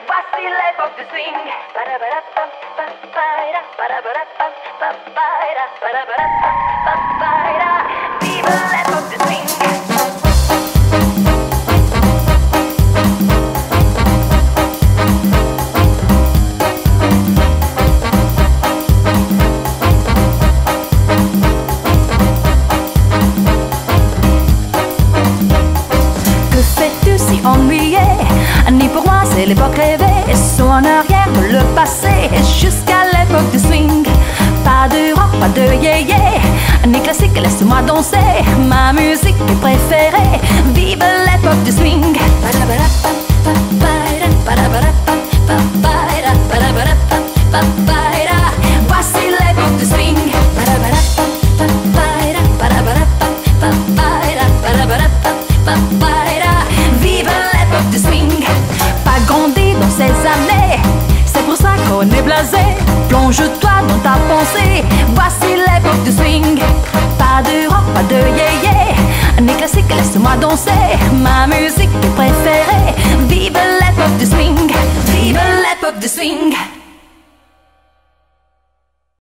Voici l'époque du swing. Vive l'époque du swing. Ennuyé, ni pour moi c'est l'époque rêvée. Saut en arrière de le passé jusqu'à l'époque du swing. Pas de rock, pas de yé-yé, ni classique, laisse-moi danser. Ma musique est préférée. Vive l'époque du swing. Voici l'époque du swing. Vive l'époque du swing. Pas grandi dans ces années, c'est pour ça qu'on est blasé. Plonge-toi dans ta pensée. Voici l'époque du swing. Pas de rock, pas de yé-yé, ni classique, laisse-moi danser. Ma musique est préférée. Vive l'époque du swing. Vive l'époque du swing.